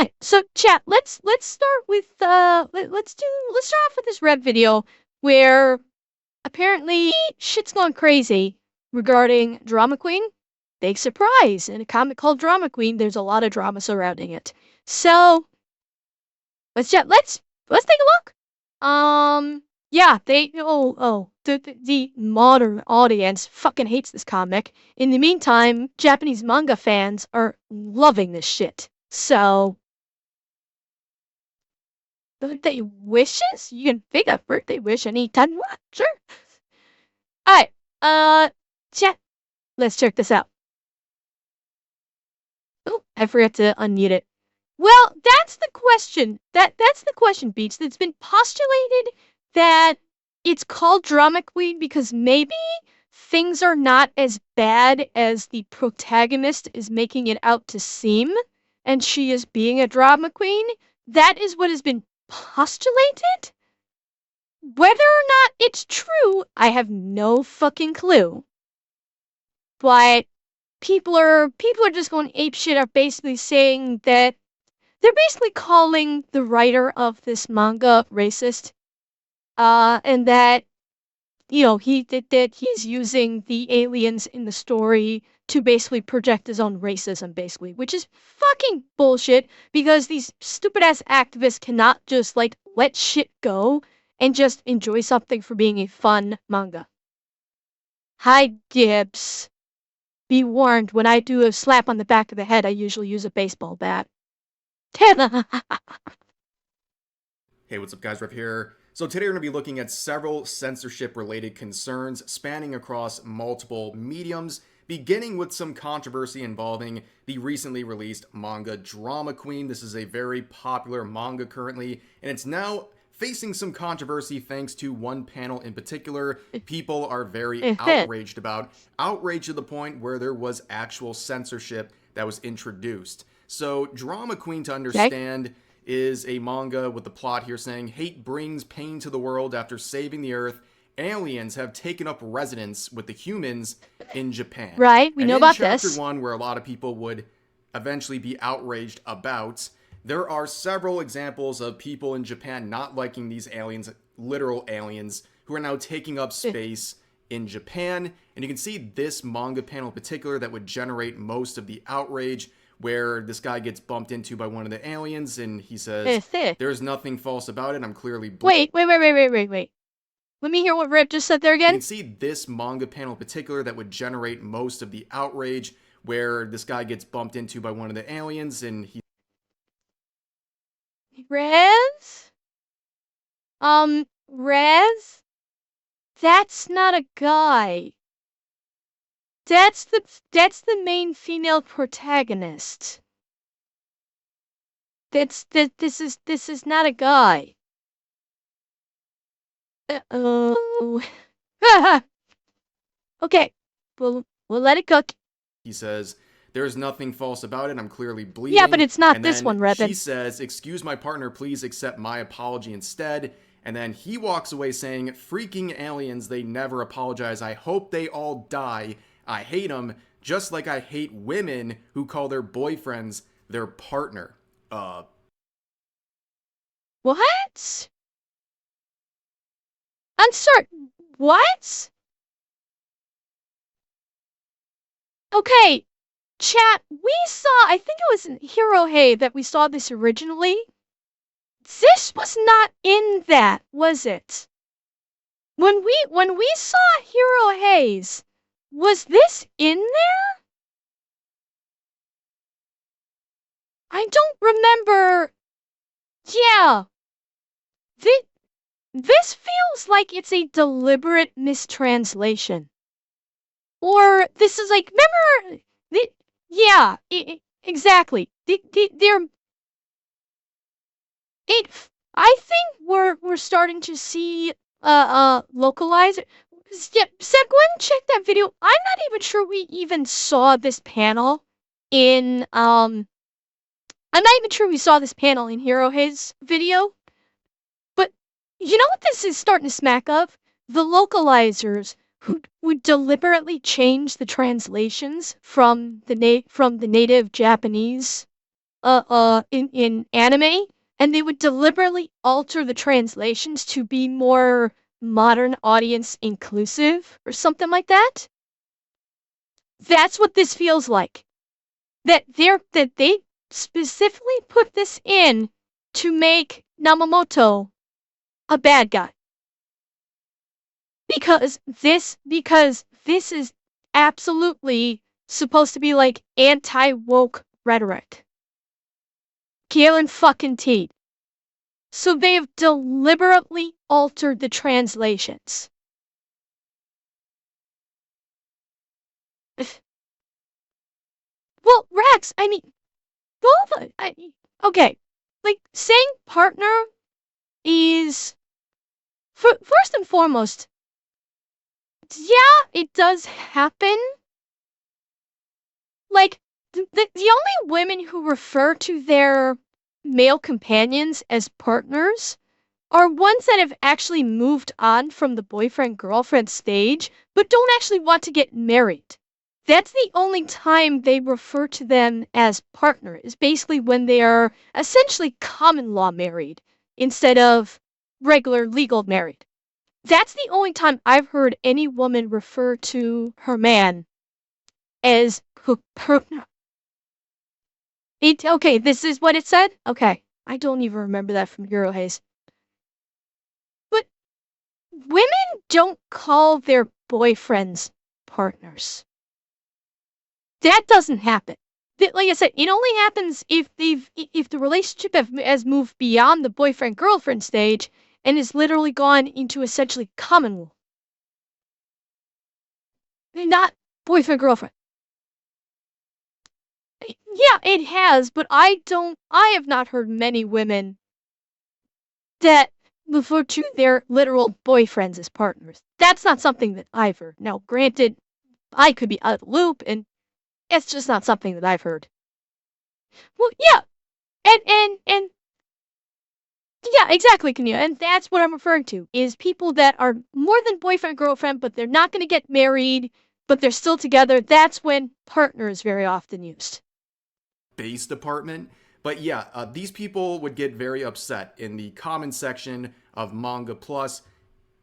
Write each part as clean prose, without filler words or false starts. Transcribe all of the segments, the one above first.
Alright, so chat, let's start with let's start off with this Rev video where apparently shit's gone crazy regarding Drama Queen. Big surprise. In a comic called Drama Queen, there's a lot of drama surrounding it. So let's take a look. Yeah, the modern audience fucking hates this comic. In the meantime, Japanese manga fans are loving this shit. So birthday wishes? You can pick a birthday wish anytime you want. Sure. Alright, chat. Let's check this out. Oh, I forgot to unmute it. Well, that's the question. That's the question, Beats. It's been postulated that it's called Drama Queen because maybe things are not as bad as the protagonist is making it out to seem, and she is being a drama queen. That is what has been postulated. Whether or not it's true, I have no fucking clue. But people are just going apeshit, are basically saying that they're basically calling the writer of this manga racist, and that, you know, he's using the aliens in the story to basically project his own racism, basically, which is fucking bullshit, because these stupid-ass activists cannot just, like, let shit go and just enjoy something for being a fun manga. Hi, Gibbs. Be warned, when I do a slap on the back of the head, I usually use a baseball bat. Hey, what's up guys, Rev here. So today we're going to be looking at several censorship-related concerns spanning across multiple mediums, beginning with some controversy involving the recently released manga Drama Queen. This is a very popular manga currently, and it's now facing some controversy thanks to one panel in particular people are very outraged about. Outraged to the point where there was actual censorship that was introduced. So Drama Queen, to understand, is a manga with the plot here saying, hate brings pain to the world after saving the earth. Aliens have taken up residence with the humans in Japan. Right, we know about this. In chapter 1, where a lot of people would eventually be outraged about, there are several examples of people in Japan not liking these aliens, literal aliens, who are now taking up space in Japan. And you can see this manga panel in particular that would generate most of the outrage, where this guy gets bumped into by one of the aliens, and he says, there's nothing false about it, I'm clearly... Wait. Let me hear what Rip just said there again. You can see this manga panel in particular that would generate most of the outrage, where this guy gets bumped into by one of the aliens, and he... Rez? Rez? That's not a guy. That's the main female protagonist. This is not a guy. Oh. Okay, we'll let it cook. He says, there's nothing false about it, I'm clearly bleeding. Yeah, but it's not and this one, Rebin. She says, excuse my partner, please accept my apology instead. And then he walks away saying, freaking aliens, they never apologize. I hope they all die. I hate them, just like I hate women who call their boyfriends their partner. What? I'm sorry, what? Okay, chat, we saw, I think it was in Hero Hey that we saw this originally. This was not in that, was it? When we saw Hero Hayes, was this in there? I don't remember. Yeah. This feels like it's a deliberate mistranslation. Or this is like, remember, yeah, exactly. I think we're starting to see localizer. Yeah, Seb, go ahead and check that video. I'm not even sure we even saw this panel in I'm not even sure we saw this panel in Hero Hayes' video. But you know what this is starting to smack of? The localizers who would deliberately change the translations from the native Japanese in anime, and they would deliberately alter the translations to be more modern audience inclusive or something like that. That's what this feels like. That they specifically put this in to make Namamoto a bad guy. Because this is absolutely supposed to be like anti-woke rhetoric. Galen fucking T. So they have deliberately altered the translations. Well, Rex, I mean, both. Okay, like saying partner is first and foremost. Yeah, it does happen. Like the only women who refer to their male companions as partners are ones that have actually moved on from the boyfriend-girlfriend stage, but don't actually want to get married. That's the only time they refer to them as partner, is basically when they are essentially common law married instead of regular legal married. That's the only time I've heard any woman refer to her man as partner. Okay, this is what it said? Okay. I don't even remember that from Eurohaze. But women don't call their boyfriends partners. That doesn't happen. Like I said, it only happens if the relationship has moved beyond the boyfriend-girlfriend stage and has literally gone into essentially common law. Not boyfriend-girlfriend. Yeah, it has, but I have not heard many women that refer to their literal boyfriends as partners. That's not something that I've heard. Now, granted, I could be out of the loop, and it's just not something that I've heard. Well, yeah, and yeah, exactly, Kanya, and that's what I'm referring to, is people that are more than boyfriend-girlfriend, but they're not going to get married, but they're still together. That's when partner is very often used. Base department. But yeah, these people would get very upset in the comment section of Manga Plus,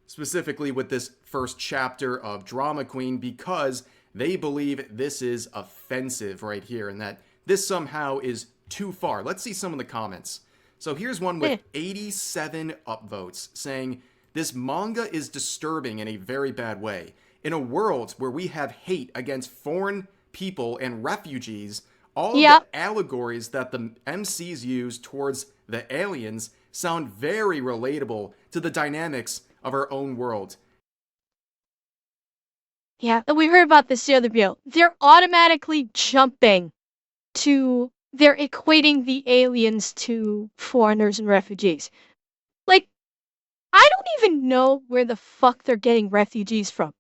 specifically with this first chapter of Drama Queen, because they believe this is offensive right here and that this somehow is too far. Let's see some of the comments. So here's one with 87 upvotes saying, this manga is disturbing in a very bad way. In a world where we have hate against foreign people and refugees, all of the allegories that the MCs use towards the aliens sound very relatable to the dynamics of our own world. Yeah, we heard about this the other video. They're automatically jumping to, they're equating the aliens to foreigners and refugees. Like, I don't even know where the fuck they're getting refugees from.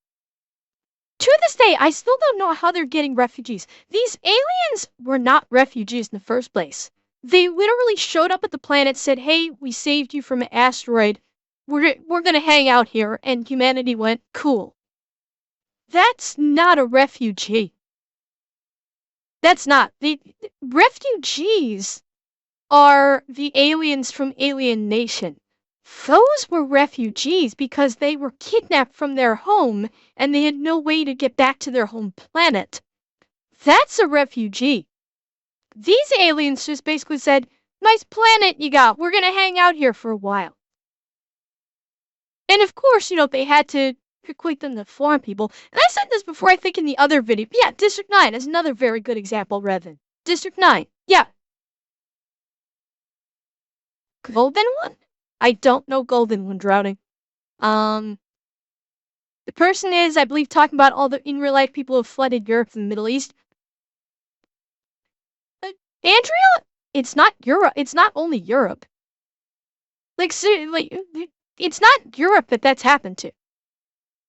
To this day, I still don't know how they're getting refugees. These aliens were not refugees in the first place. They literally showed up at the planet, said, hey, we saved you from an asteroid. We're gonna hang out here, and humanity went, cool. That's not a refugee. That's not. The refugees are the aliens from Alien Nation. Those were refugees because they were kidnapped from their home and they had no way to get back to their home planet. That's a refugee. These aliens just basically said, nice planet you got. We're gonna hang out here for a while. And of course, they had to equate them to foreign people. And I said this before, I think, in the other video. But yeah, District 9 is another very good example, Revan. District 9. Yeah. Golden One? I don't know Golden One drowning. The person is, I believe, talking about all the in real life people who flooded Europe and the Middle East. Andrea, it's not Europe. It's not only Europe. It's not Europe that's happened to.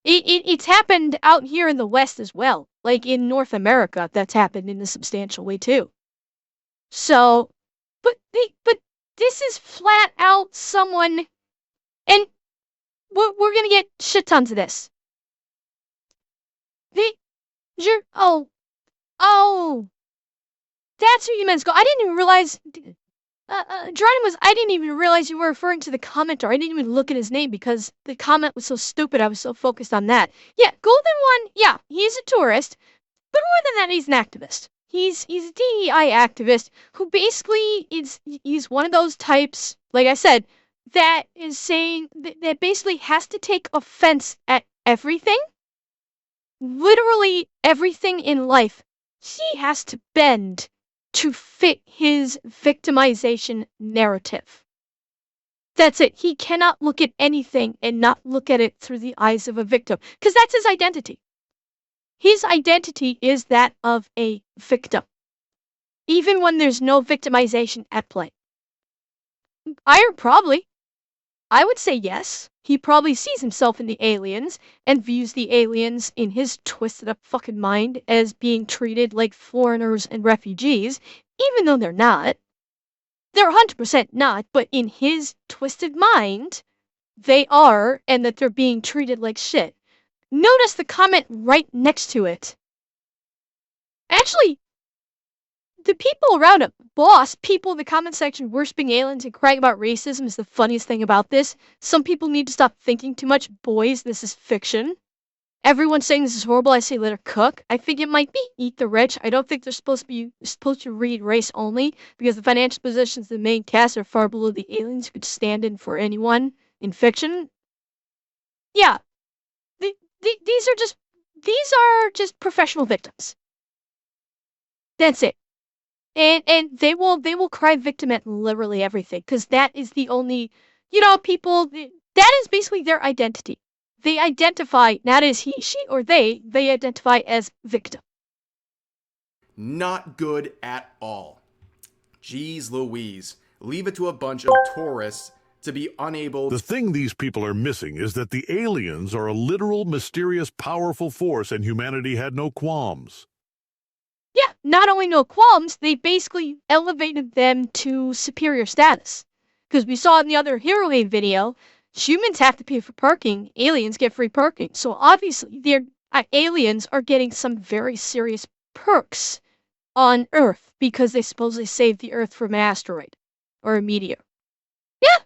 It's happened out here in the West as well. Like in North America, that's happened in a substantial way too. So, but this is flat out someone, and we're gonna get shit tons of this. Oh, That's who you meant to go. I didn't even realize. Geronimo, I didn't even realize you were referring to the commenter. I didn't even look at his name because the comment was so stupid. I was so focused on that. Yeah, Golden One, yeah, he's a tourist. But more than that, he's an activist. He's a DEI activist who basically he's one of those types, like I said, that is saying that basically has to take offense at everything. Literally everything in life. He has to bend to fit his victimization narrative. That's it. He cannot look at anything and not look at it through the eyes of a victim, because that's his identity. His identity is that of a victim, even when there's no victimization at play. I would say yes. He probably sees himself in the aliens and views the aliens in his twisted up fucking mind as being treated like foreigners and refugees, even though they're not. They're 100% not, but in his twisted mind, they are, and that they're being treated like shit. Notice the comment right next to it. Actually, the people around him, people in the comment section worshipping aliens and crying about racism is the funniest thing about this. Some people need to stop thinking too much. Boys, this is fiction. Everyone's saying this is horrible. I say let her cook. I think it might be eat the rich. I don't think they're supposed to read race only, because the financial positions of the main cast are far below the aliens who could stand in for anyone in fiction. Yeah, these are just professional victims. That's it. And they will cry victim at literally everything, because that is the only, people, that is basically their identity. They identify not as he, she, or they identify as victim. Not good at all. Jeez Louise. Leave it to a bunch of tourists to be unable. The thing these people are missing is that the aliens are a literal, mysterious, powerful force, and humanity had no qualms. Yeah, not only no qualms, they basically elevated them to superior status. Because we saw in the other Hero Aid video, humans have to pay for parking, aliens get free parking. So obviously, aliens are getting some very serious perks on Earth because they supposedly saved the Earth from an asteroid or a meteor. Yeah.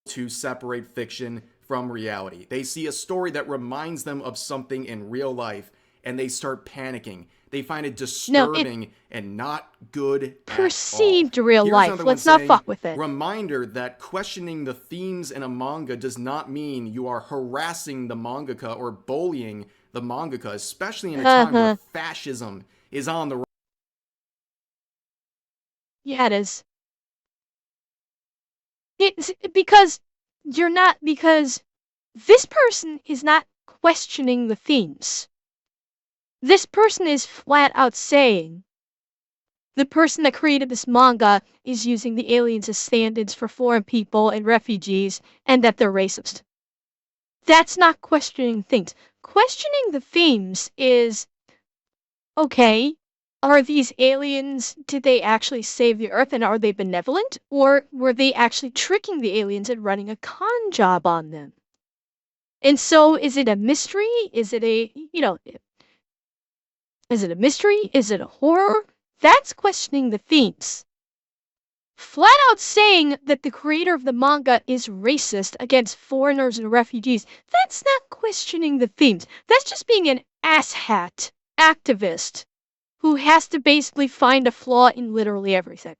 To separate fiction from reality. They see a story that reminds them of something in real life, and they start panicking. They find it disturbing and not good perceived at all. Real life. Let's not fuck with it. Reminder that questioning the themes in a manga does not mean you are harassing the mangaka or bullying the mangaka, especially in a time where fascism is on the rise. Yeah, it is. It's because this person is not questioning the themes. This person is flat out saying the person that created this manga is using the aliens as stand-ins for foreign people and refugees, and that they're racist. That's not questioning things. Questioning the themes is, okay, are these aliens, did they actually save the Earth, and are they benevolent? Or were they actually tricking the aliens and running a con job on them? And so, is it a mystery? Is it is it a mystery? Is it a horror? That's questioning the themes. Flat out saying that the creator of the manga is racist against foreigners and refugees, that's not questioning the themes. That's just being an asshat activist who has to basically find a flaw in literally everything.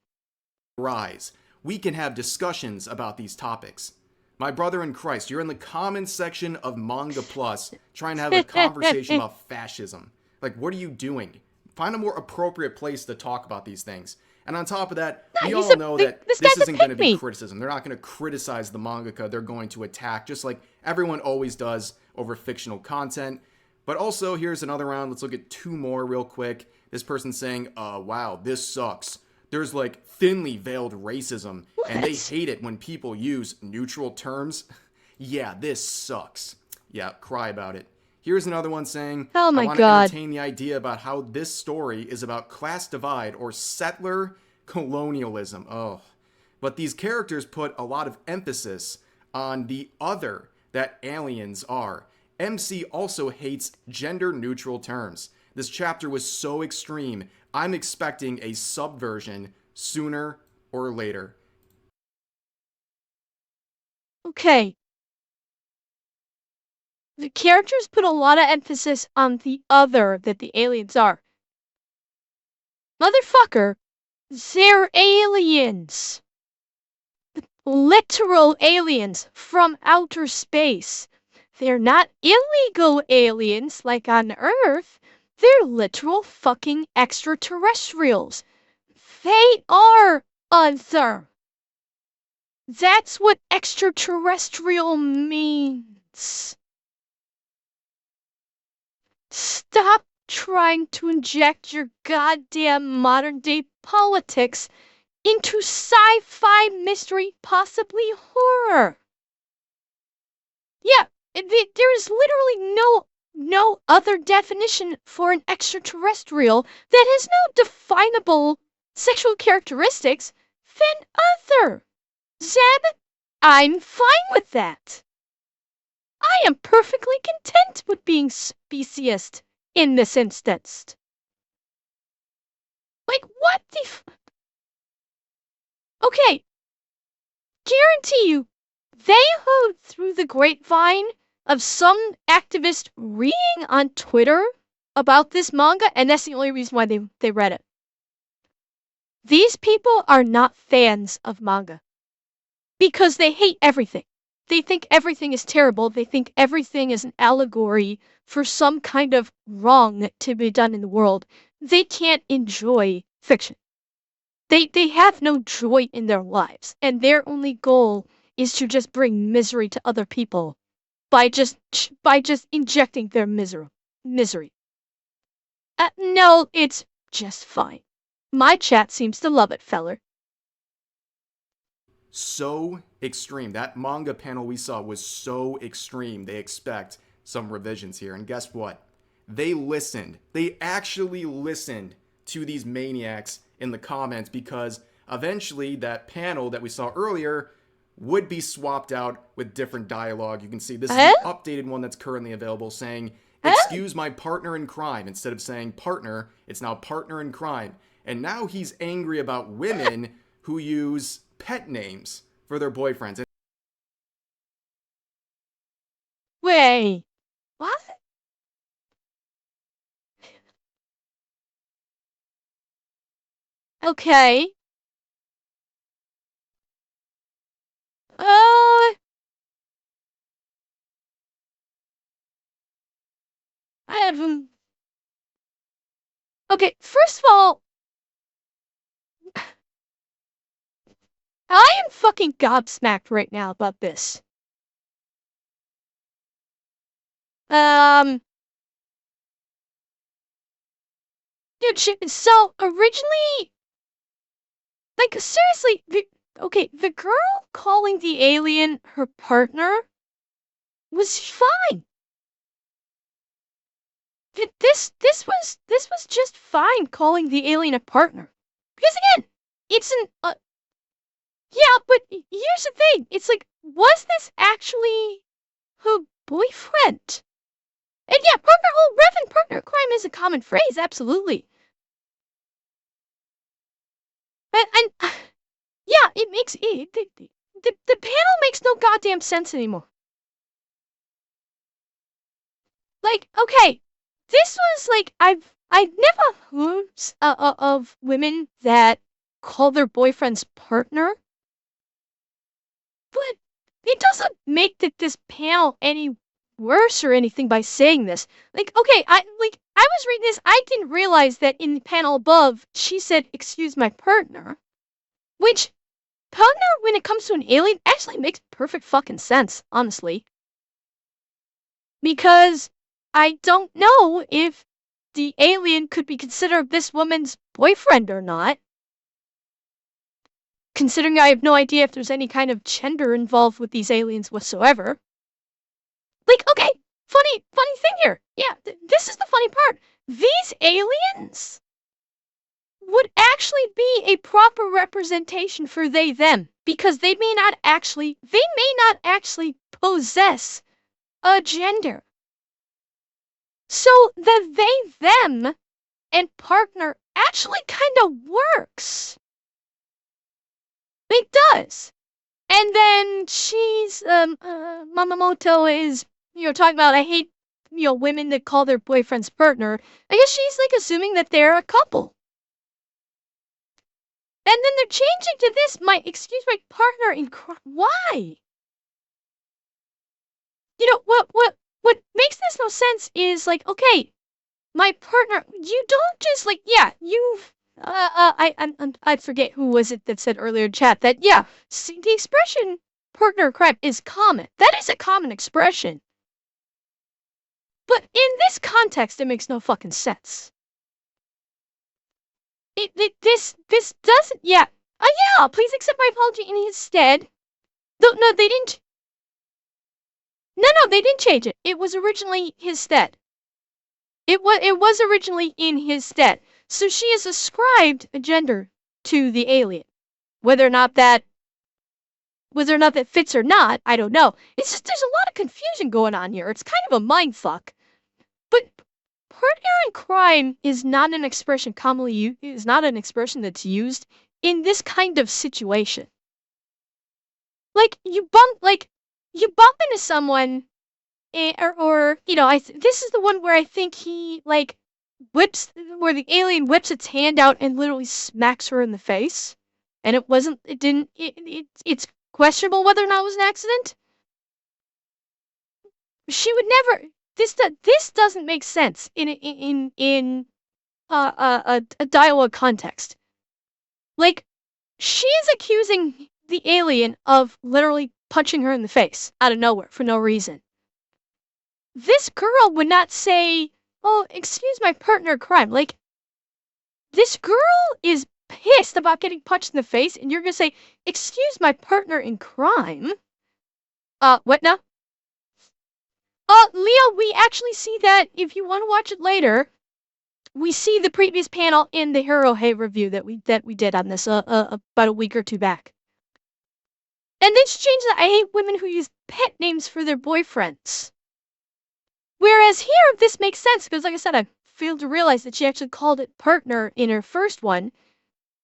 Rise. We can have discussions about these topics. My brother in Christ, you're in the comments section of Manga Plus trying to have a conversation about fascism. Like, what are you doing? Find a more appropriate place to talk about these things. And on top of that, we all know that this isn't going to be criticism. They're not going to criticize the mangaka. They're going to attack, just like everyone always does over fictional content. But also, here's another round. Let's look at two more real quick. This person's saying, wow, this sucks. There's like thinly veiled racism, and they hate it when people use neutral terms. Yeah, this sucks. Yeah, cry about it. Here's another one saying, oh my I want to entertain the idea about how this story is about class divide or settler colonialism. Oh, but these characters put a lot of emphasis on the other that aliens are. MC also hates gender neutral terms. This chapter was so extreme, I'm expecting a subversion sooner or later. Okay. The characters put a lot of emphasis on the other that the aliens are. Motherfucker, they're aliens. Literal aliens from outer space. They're not illegal aliens like on Earth. They're literal fucking extraterrestrials. They are other. That's what extraterrestrial means. Stop trying to inject your goddamn modern-day politics into sci-fi mystery, possibly horror. Yeah, there is literally no other definition for an extraterrestrial that has no definable sexual characteristics than other. Zeb, I'm fine with that. I am perfectly content with being speciest in this instance. Like, what the Okay, guarantee you, they heard through the grapevine of some activist reading on Twitter about this manga, and that's the only reason why they read it. These people are not fans of manga because they hate everything. They think everything is terrible. They think everything is an allegory for some kind of wrong to be done in the world. They can't enjoy fiction. They have no joy in their lives, and their only goal is to just bring misery to other people by just injecting their misery. No, it's just fine. My chat seems to love it, feller. So extreme. That manga panel we saw was so extreme. They expect some revisions here. And guess what? They listened. They actually listened to these maniacs in the comments, because eventually that panel that we saw earlier would be swapped out with different dialogue. You can see this is the updated one that's currently available, saying, "Excuse my partner in crime." Instead of saying partner, it's now partner in crime. And now he's angry about women who use pet names for their boyfriends. Wait, what? Okay. I haven't. Okay, first of all, I am fucking gobsmacked right now about this. Dude, so originally, like, seriously, the girl calling the alien her partner was fine. This was just fine calling the alien a partner. Because again, it's an, yeah, but here's the thing. It's like, was this actually her boyfriend? And yeah, partner, oh, Rev and partner crime is a common phrase, absolutely. And yeah, it makes it the panel makes no goddamn sense anymore. Like, okay, this was like I've never heard of women that call their boyfriend's partner, but it doesn't make this panel any worse or anything by saying this. Like, okay, I was reading this, I didn't realize that in the panel above she said, "Excuse my partner," which partner, when it comes to an alien, actually makes perfect fucking sense, honestly. Because I don't know if the alien could be considered this woman's boyfriend or not. Considering I have no idea if there's any kind of gender involved with these aliens whatsoever. Like, okay, funny thing here. Yeah, this is the funny part. These aliens would actually be a proper representation for they them, because they may not actually possess a gender. So the they them and partner actually kind of works. It does. And then she's, Mamamoto is, talking about, I hate, women that call their boyfriend's partner. I guess she's, like, assuming that they're a couple. And then they're changing to this, excuse my partner in crime. Why? What makes this no sense is, like, okay, my partner, you don't just, like, yeah, you've, I forget who was it that said earlier in chat that, yeah, see, the expression partner in crime is common. That is a common expression. But in this context, it makes no fucking sense. This doesn't, yeah. Yeah, please accept my apology in his stead. No, they didn't. No, they didn't change it. It was originally his stead. It was originally in his stead. So she has ascribed a gender to the alien. Whether or not that fits or not, I don't know. It's just there's a lot of confusion going on here. It's kind of a mindfuck. But partner in crime is not an expression commonly used. Is not an expression that's used in this kind of situation. Like you bump into someone, or this is the one where I think he like where the alien whips its hand out and literally smacks her in the face, and it's questionable whether or not it was an accident. She would never. This doesn't make sense in a dialogue context. Like, she is accusing the alien of literally punching her in the face out of nowhere for no reason. This girl would not say, "Oh, excuse my partner in crime." Like, this girl is pissed about getting punched in the face, and you're gonna say, "Excuse my partner in crime." What now? Leo, we actually see that if you want to watch it later. We see the previous panel in the Hero Hey review that we did on this about a week or two back. And then she changed that I hate women who use pet names for their boyfriends. Whereas here, this makes sense because, like I said, I failed to realize that she actually called it partner in her first one.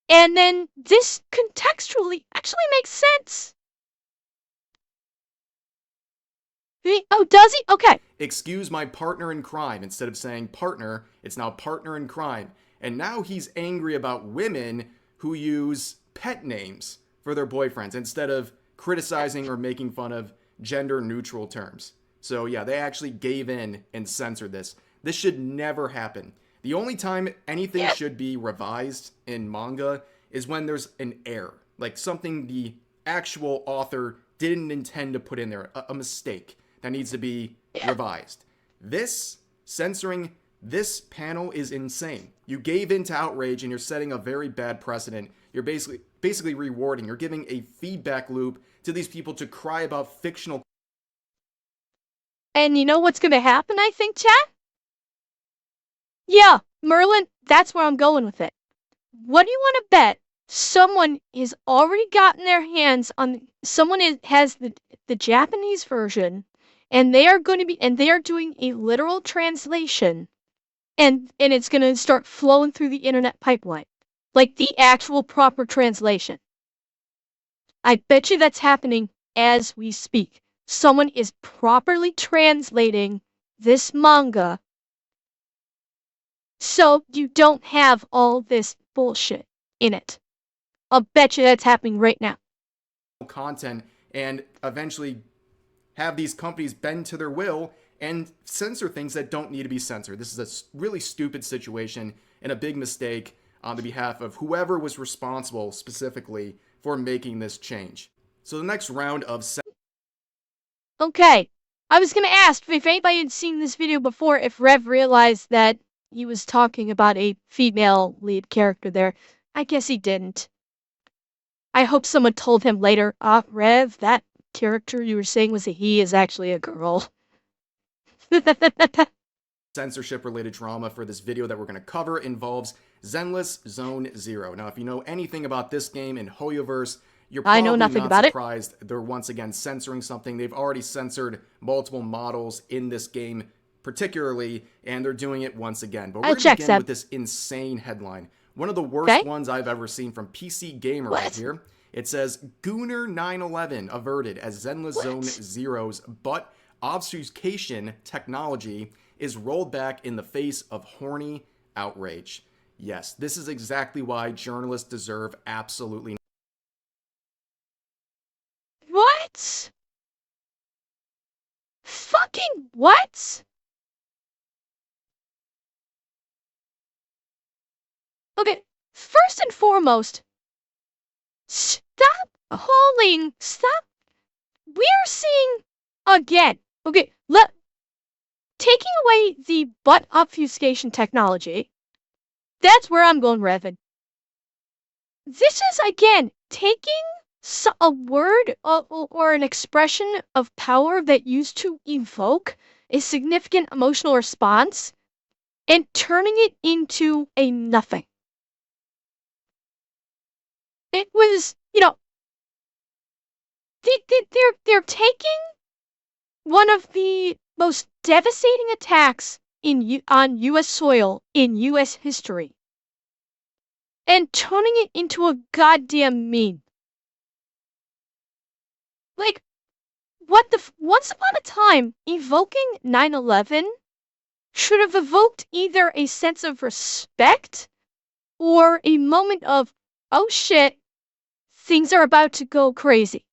And then this contextually actually makes sense. Oh, does he? Okay. Excuse my partner in crime. Instead of saying partner, it's now partner in crime. And now he's angry about women who use pet names for their boyfriends instead of criticizing or making fun of gender neutral terms. So yeah, they actually gave in and censored this. This should never happen. The only time anything should be revised in manga is when there's an error, like something the actual author didn't intend to put in there, a mistake that needs to be revised. This, censoring this panel is insane. You gave in to outrage and you're setting a very bad precedent. You're basically rewarding. You're giving a feedback loop to these people to cry about fictional. And you know what's gonna happen, I think, chat? Yeah, Merlin, that's where I'm going with it. What do you want to bet? Someone has already gotten their hands on, has the Japanese version, and they are doing a literal translation, and it's gonna start flowing through the internet pipeline, like the actual proper translation. I bet you that's happening as we speak. Someone is properly translating this manga, so you don't have all this bullshit in it. I'll bet you that's happening right now. Content and eventually have these companies bend to their will and censor things that don't need to be censored. This is a really stupid situation and a big mistake on the behalf of whoever was responsible specifically for making this change. So the next round of Okay, I was gonna ask if anybody had seen this video before, if Rev realized that he was talking about a female lead character there. I guess he didn't. I hope someone told him later, Rev, that character you were saying was a he is actually a girl. censorship related drama for this video that we're going to cover involves Zenless Zone Zero. Now, if you know anything about this game in Hoyoverse, you're probably not surprised they're once again censoring something. They've already censored multiple models in this game particularly, and they're doing it once again. But we're I'll going to check, begin Seb. with this insane headline. One of the worst Okay? ones I've ever seen from PC Gamer right What? here. It says, Gooner 911 averted as Zenless Zone What? Zero's butt obfuscation technology is rolled back in the face of horny outrage. Yes, this is exactly why journalists deserve absolutely What? Fucking what? Okay, first and foremost, stop calling, stop. We're seeing again. Okay, taking away the butt obfuscation technology. That's where I'm going, Revan. This is again taking a word or an expression of power that used to evoke a significant emotional response and turning it into a nothing. It was, they're taking one of the most devastating attacks on U.S. soil in U.S. history and turning it into a goddamn meme. Like, once upon a time, evoking 9/11 should have evoked either a sense of respect or a moment of, oh shit, things are about to go crazy.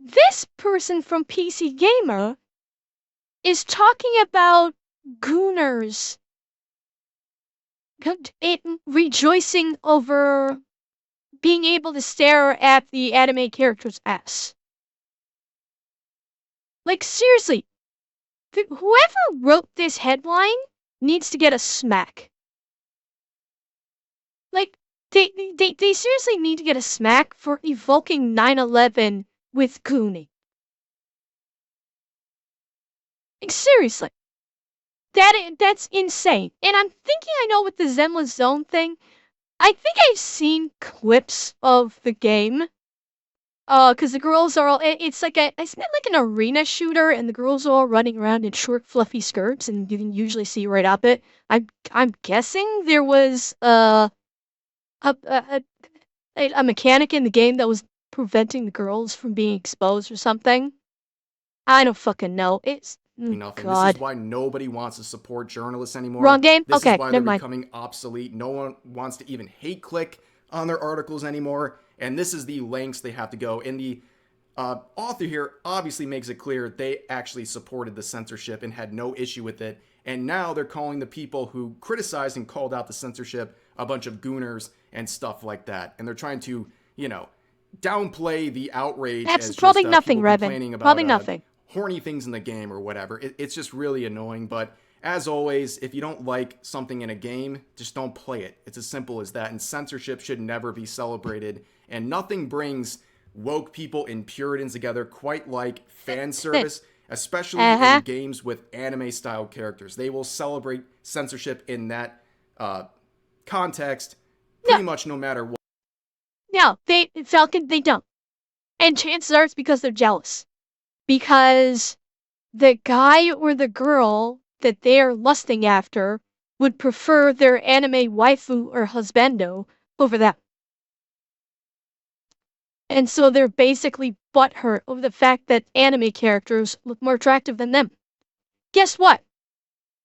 This person from PC Gamer is talking about gooners rejoicing over being able to stare at the anime character's ass. Like, seriously, whoever wrote this headline needs to get a smack. Like, they seriously need to get a smack for evoking 9/11 with gooning. Like, seriously. That's insane. And I'm thinking I know with the Zenless Zone thing, I think I've seen clips of the game. Cause the girls are all, it's like it's not like an arena shooter and the girls are all running around in short fluffy skirts and you can usually see right up it. I'm guessing there was, a, a, a mechanic in the game that was preventing the girls from being exposed or something. I don't fucking know. It's, nothing. God. This is why nobody wants to support journalists anymore. Wrong game? This Okay, is why never they're mind. becoming obsolete. No one wants to even hate click on their articles anymore. And this is the lengths they have to go. And the author here obviously makes it clear they actually supported the censorship and had no issue with it. And now they're calling the people who criticized and called out the censorship a bunch of gooners and stuff like that. And they're trying to, downplay the outrage. That's as probably just, nothing, people Revan. complaining about, Probably nothing. horny things in the game or whatever. It's just really annoying. But as always, if you don't like something in a game, just don't play it. It's as simple as that. And censorship should never be celebrated. And nothing brings woke people and Puritans together quite like fan service, especially in games with anime-style characters. They will celebrate censorship in that context pretty much no matter what. No, Falcon, they don't. And chances are it's because they're jealous. Because the guy or the girl that they're lusting after would prefer their anime waifu or husbando over them. And so they're basically butthurt over the fact that anime characters look more attractive than them. Guess what?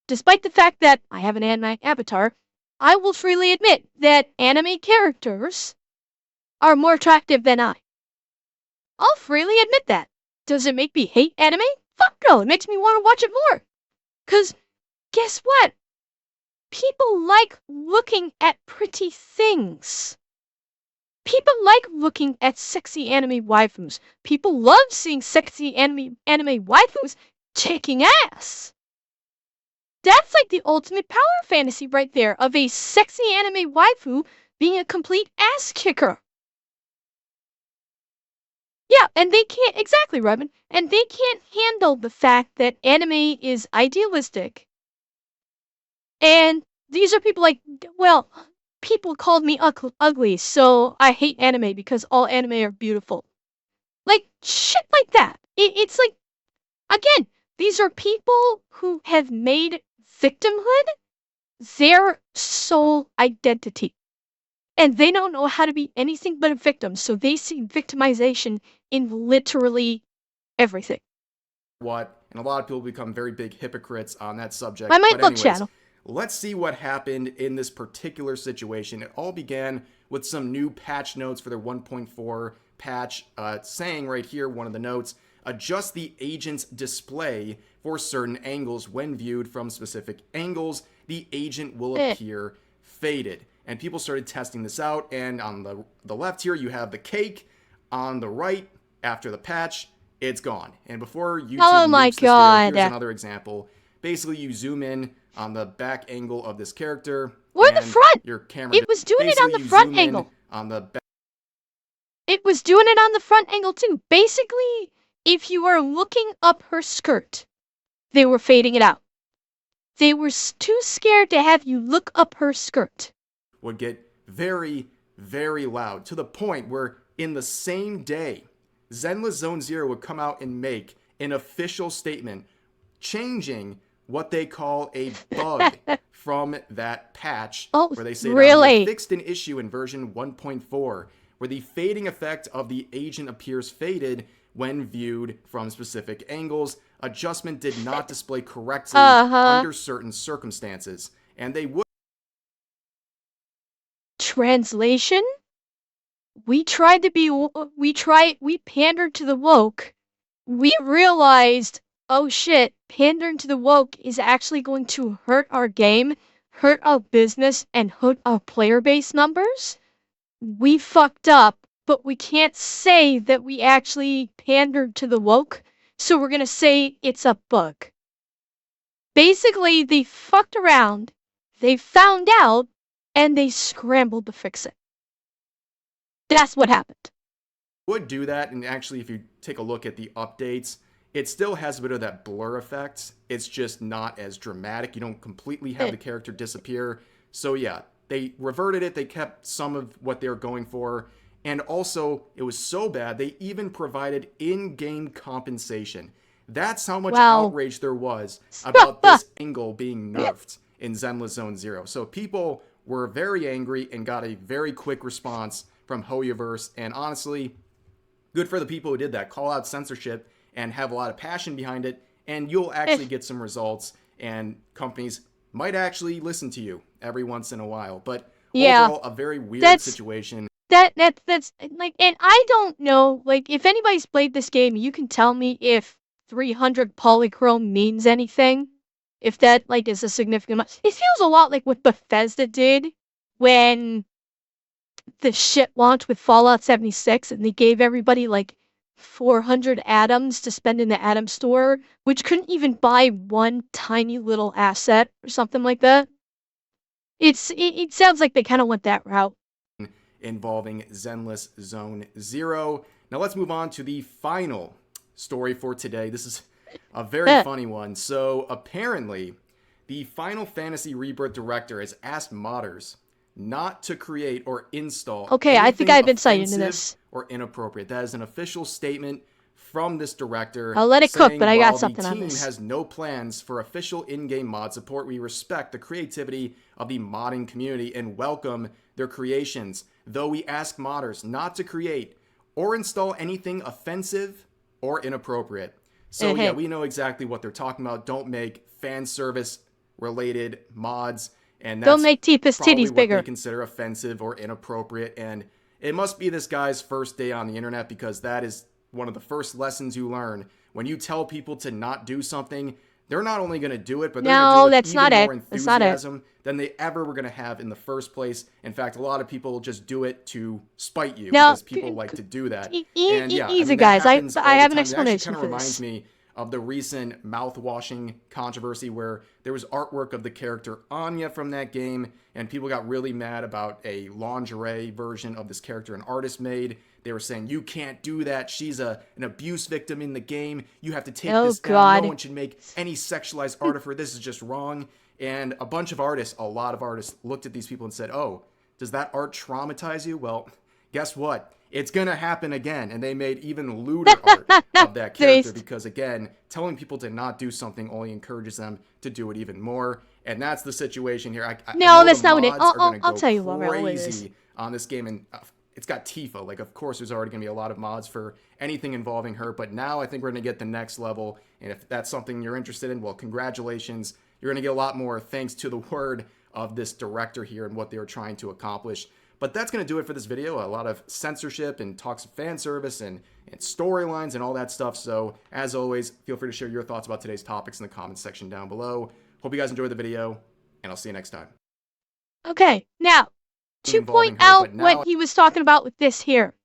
Despite the fact that I have an anime avatar, I will freely admit that anime characters are more attractive than I. I'll freely admit that. Does it make me hate anime? Fuck no, it makes me want to watch it more. 'Cause guess what? People like looking at pretty things. People like looking at sexy anime waifus. People love seeing sexy anime waifus kicking ass. That's like the ultimate power fantasy right there of a sexy anime waifu being a complete ass kicker. Yeah, and they can't, exactly, Robin, and they can't handle the fact that anime is idealistic. And these are people like, well, people called me ugly, so I hate anime because all anime are beautiful. Like, shit like that. It's like, again, These are people who have made victimhood their sole identity. And they don't know how to be anything but a victim, so they see victimization in literally everything. What, and a lot of people become very big hypocrites on that subject. I might But look anyways, channel. let's see what happened in this particular situation. It all began with some new patch notes for their 1.4 patch, saying right here, one of the notes, adjust the agent's display for certain angles. When viewed from specific angles, the agent will appear faded. And people started testing this out, and on the left here, you have the cake. On the right, after the patch, it's gone. And before YouTube nukes this video, here's another example. Basically, you zoom in on the back angle of this character. Or the front. Your camera. It was doing it on the front angle. On the back. It was doing it on the front angle too. Basically, if you are looking up her skirt, they were fading it out. They were too scared to have you look up her skirt. Would get very, very loud, to the point where in the same day, Zenless Zone Zero would come out and make an official statement changing what they call a bug from that patch, where they say they fixed an issue in version 1.4, where the fading effect of the agent appears faded when viewed from specific angles. Adjustment did not display correctly under certain circumstances, and they would. Translation? We pandered to the woke. We realized, oh shit, pandering to the woke is actually going to hurt our game, hurt our business, and hurt our player base numbers. We fucked up, but we can't say that we actually pandered to the woke, so we're gonna say it's a bug. Basically, they fucked around, they found out, and they scrambled to fix it. That's what happened. Would do that, and actually, if you take a look at the updates, it still has a bit of that blur effect. It's just not as dramatic. You don't completely have the character disappear. So yeah, they reverted it. They kept some of what they were going for. And also, it was so bad, they even provided in-game compensation. That's how much outrage there was about this angle being nerfed in Zenless Zone Zero. So people were very angry and got a very quick response from Hoyoverse. And honestly, good for the people who did that. Call out censorship and have a lot of passion behind it, and you'll actually get some results, and companies might actually listen to you every once in a while. But overall, a very weird situation. That's like, and I don't know, like, if anybody's played this game, you can tell me if 300 polychrome means anything. If that, like, is a significant amount. It feels a lot like what Bethesda did when the shit launched with Fallout 76, and they gave everybody, like, 400 atoms to spend in the Atom Store, which couldn't even buy one tiny little asset or something like that. It sounds like they kind of went that route. Involving Zenless Zone Zero. Now let's move on to the final story for today. This is a very funny one. So apparently, the Final Fantasy Rebirth director has asked modders not to create or install I think I've been cited into this. Or inappropriate. That is an official statement from this director. I'll let it cook, but I got something on this. The team has no plans for official in-game mod support. We respect the creativity of the modding community and welcome their creations, though we ask modders not to create or install anything offensive or inappropriate. So yeah, we know exactly what they're talking about. Don't make fan service related mods, and that's don't make Tifa's titties bigger. What they consider offensive or inappropriate. And it must be this guy's first day on the internet, because that is one of the first lessons you learn. When you tell people to not do something, they're not only going to do it, but they're going to do it with even more enthusiasm than they ever were going to have in the first place. In fact, a lot of people just do it to spite you, because people like to do that. Easy, guys. I have an explanation for this. It kind of reminds me of the recent mouthwashing controversy where there was artwork of the character Anya from that game, and people got really mad about a lingerie version of this character an artist made. They were saying, you can't do that. She's an abuse victim in the game. You have to take this down. No one should make any sexualized art of her. This is just wrong. And a bunch of artists, a lot of artists, looked at these people and said, oh, does that art traumatize you? Well, guess what? it's gonna happen again. And they made even lewder art of that character because, again, telling people to not do something only encourages them to do it even more. And that's the situation here. No, that's not what it is. I'll tell you what it is. Crazy on this game, and it's got Tifa. Like, of course, there's already going to be a lot of mods for anything involving her, but now I think we're going to get the next level, and if that's something you're interested in, well, congratulations. You're going to get a lot more thanks to the word of this director here and what they were trying to accomplish. But that's going to do it for this video. A lot of censorship and talks of fan service and storylines and all that stuff. So, as always, feel free to share your thoughts about today's topics in the comments section down below. Hope you guys enjoyed the video, and I'll see you next time. Okay, now, to point out what he was talking about with this here.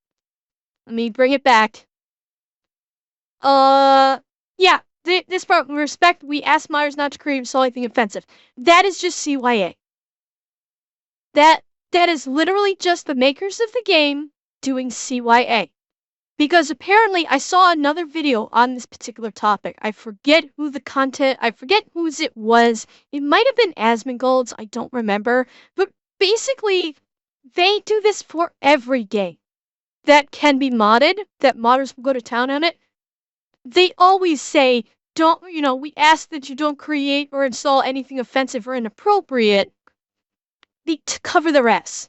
Let me bring it back. Yeah, this part, with respect, we asked modders not to create anything offensive. That is just CYA. That is literally just the makers of the game doing CYA. Because apparently I saw another video on this particular topic. I forget whose it was. It might have been Asmongold's, I don't remember. But basically, they do this for every game that can be modded, that modders will go to town on it. They always say, we ask that you don't create or install anything offensive or inappropriate to cover their ass.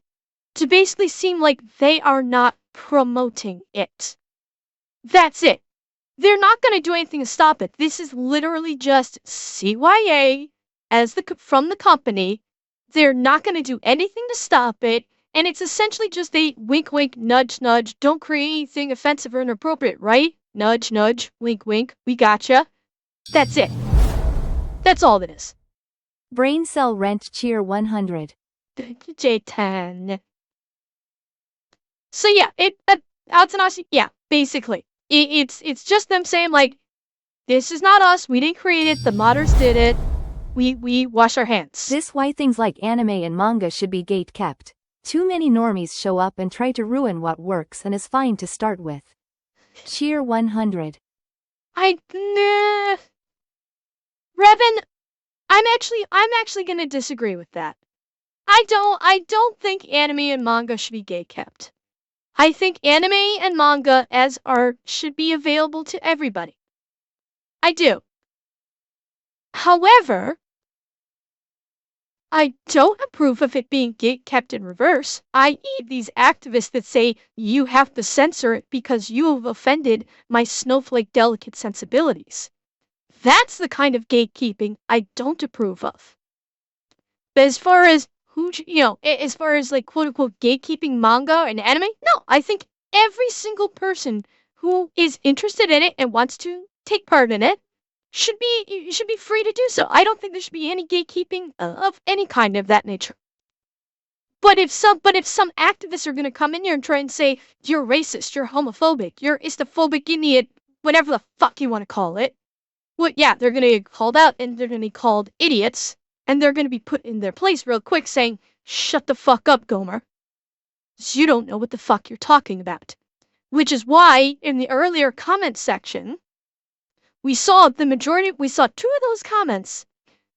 To basically seem like they are not promoting it. That's it. They're not going to do anything to stop it. This is literally just CYA from the company. They're not going to do anything to stop it. And it's essentially just a wink, wink, nudge, nudge. Don't create anything offensive or inappropriate, right? Nudge, nudge, wink, wink. We gotcha. That's it. That's all it is. Brain cell rent cheer 100. J10. So yeah, yeah, basically. It's just them saying, like, this is not us, we didn't create it, the modders did it, we wash our hands. This why things like anime and manga should be gate kept. Too many normies show up and try to ruin what works and is fine to start with. Cheer 100. Revan, I'm actually gonna disagree with that. I don't think anime and manga should be gate kept. I think anime and manga as art should be available to everybody. I do. However, I don't approve of it being kept in reverse, i.e. these activists that say you have to censor it because you have offended my snowflake delicate sensibilities. That's the kind of gatekeeping I don't approve of. But as far as as far as like quote unquote gatekeeping manga and anime, no, I think every single person who is interested in it and wants to take part in it should be free to do so. I don't think there should be any gatekeeping of any kind of that nature. But if some activists are gonna come in here and try and say you're racist, you're homophobic, you're istophobic idiot, whatever the fuck you want to call it, well, yeah, they're gonna get called out and they're gonna be called idiots. And they're going to be put in their place real quick saying, shut the fuck up, Gomer. You don't know what the fuck you're talking about. Which is why, in the earlier comment section, we saw two of those comments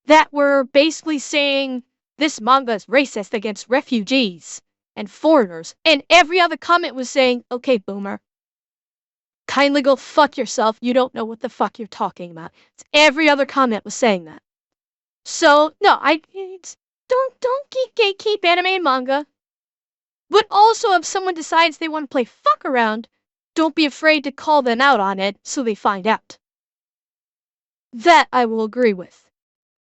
that were basically saying, this manga is racist against refugees and foreigners. And every other comment was saying, okay, Boomer, kindly go fuck yourself. You don't know what the fuck you're talking about. Every other comment was saying that. So, no, don't gatekeep anime and manga. But also, if someone decides they want to play fuck around, don't be afraid to call them out on it so they find out. That I will agree with.